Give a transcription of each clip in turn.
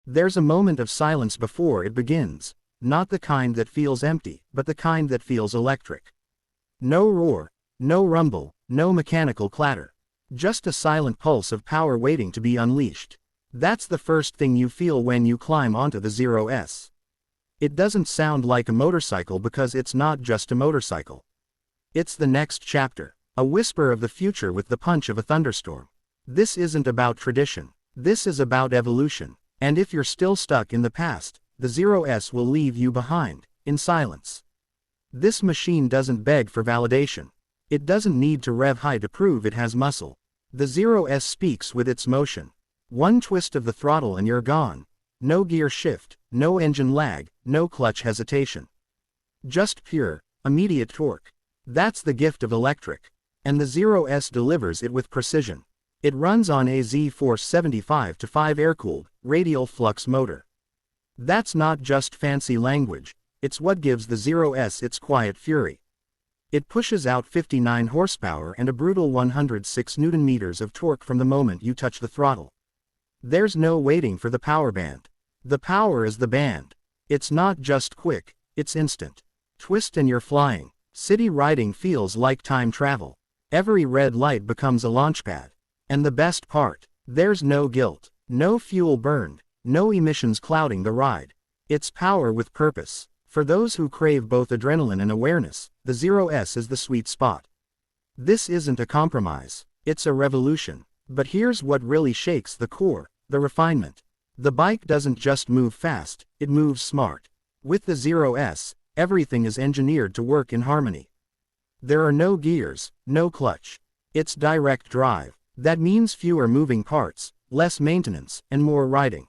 There's a moment of silence before it begins, not the kind that feels empty, but the kind that feels electric. No roar, no rumble, no mechanical clatter. Just a silent pulse of power waiting to be unleashed. That's the first thing you feel when you climb onto the Zero S. It doesn't sound like a motorcycle because it's not just a motorcycle. It's the next chapter, a whisper of the future with the punch of a thunderstorm. This isn't about tradition. This is about evolution. And if you're still stuck in the past, the Zero S will leave you behind, in silence. This machine doesn't beg for validation. It doesn't need to rev high to prove it has muscle. The Zero S speaks with its motion. One twist of the throttle and you're gone. No gear shift, no engine lag, no clutch hesitation. Just pure, immediate torque. That's the gift of electric. And the Zero S delivers it with precision. It runs on a Z-Force 75-5 air-cooled, radial flux motor. That's not just fancy language, it's what gives the Zero S its quiet fury. It pushes out 59 horsepower and a brutal 106 Nm of torque from the moment you touch the throttle. There's no waiting for the power band. The power is the band. It's not just quick, it's instant. Twist and you're flying. City riding feels like time travel. Every red light becomes a launchpad. And the best part, there's no guilt, no fuel burned, no emissions clouding the ride. It's power with purpose. For those who crave both adrenaline and awareness, the Zero S is the sweet spot. This isn't a compromise, it's a revolution. But here's what really shakes the core, the refinement. The bike doesn't just move fast, it moves smart. With the Zero S, everything is engineered to work in harmony. There are no gears, no clutch. It's direct drive. That means fewer moving parts, less maintenance, and more riding.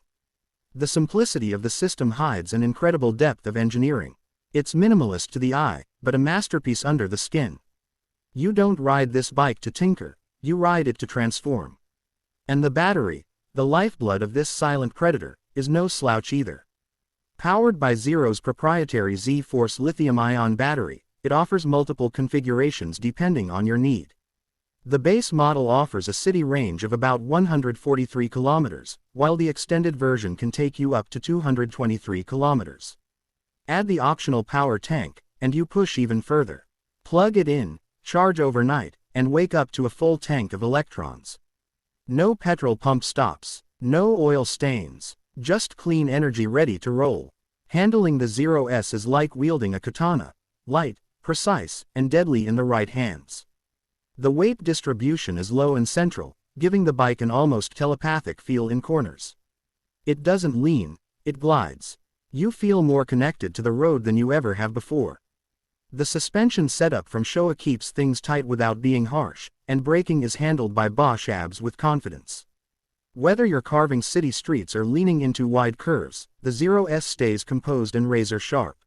The simplicity of the system hides an incredible depth of engineering. It's minimalist to the eye, but a masterpiece under the skin. You don't ride this bike to tinker, you ride it to transform. And the battery, the lifeblood of this silent predator, is no slouch either. Powered by Zero's proprietary Z-Force lithium-ion battery, it offers multiple configurations depending on your need. The base model offers a city range of about 143 kilometers, while the extended version can take you up to 223 kilometers. Add the optional power tank, and you push even further. Plug it in, charge overnight, and wake up to a full tank of electrons. No petrol pump stops, no oil stains, just clean energy ready to roll. Handling the Zero S is like wielding a katana, light, precise, and deadly in the right hands. The weight distribution is low and central, giving the bike an almost telepathic feel in corners. It doesn't lean, it glides. You feel more connected to the road than you ever have before. The suspension setup from Showa keeps things tight without being harsh, and braking is handled by Bosch abs with confidence. Whether you're carving city streets or leaning into wide curves, the Zero S stays composed and razor sharp.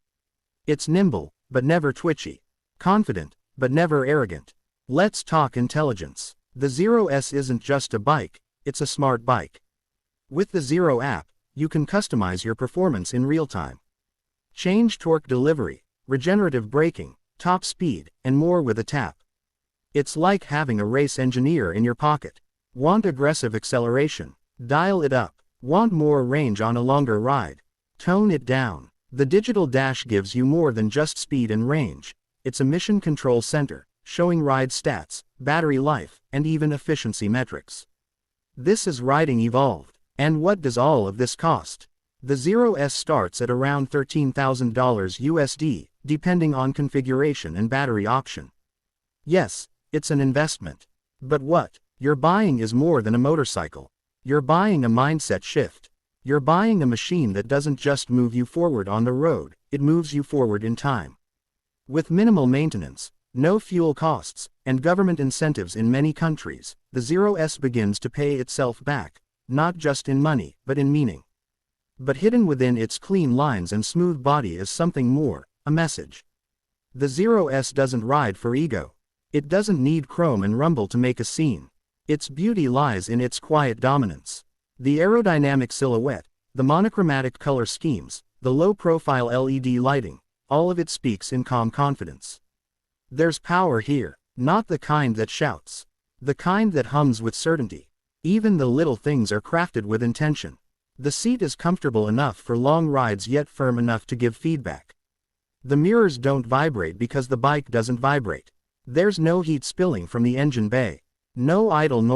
It's nimble, but never twitchy. Confident, but never arrogant. Let's talk intelligence. The Zero S isn't just a bike, it's a smart bike. With the Zero app, you can customize your performance in real time. Change torque delivery, regenerative braking, top speed, and more with a tap. It's like having a race engineer in your pocket. Want aggressive acceleration? Dial it up. Want more range on a longer ride? Tone it down. The digital dash gives you more than just speed and range. It's a mission control center, showing ride stats, battery life, and even efficiency metrics. This is riding evolved. And what does all of this cost? The Zero S starts at around $13,000 USD, depending on configuration and battery option. Yes, it's an investment. But what you're buying is more than a motorcycle. You're buying a mindset shift. You're buying a machine that doesn't just move you forward on the road, it moves you forward in time. With minimal maintenance, no fuel costs, and government incentives in many countries, the Zero S begins to pay itself back, not just in money, but in meaning. But hidden within its clean lines and smooth body is something more, a message. The Zero S doesn't ride for ego. It doesn't need chrome and rumble to make a scene. Its beauty lies in its quiet dominance. The aerodynamic silhouette, the monochromatic color schemes, the low-profile LED lighting, all of it speaks in calm confidence. There's power here, not the kind that shouts. The kind that hums with certainty. Even the little things are crafted with intention. The seat is comfortable enough for long rides yet firm enough to give feedback. The mirrors don't vibrate because the bike doesn't vibrate. There's no heat spilling from the engine bay. No idle noise.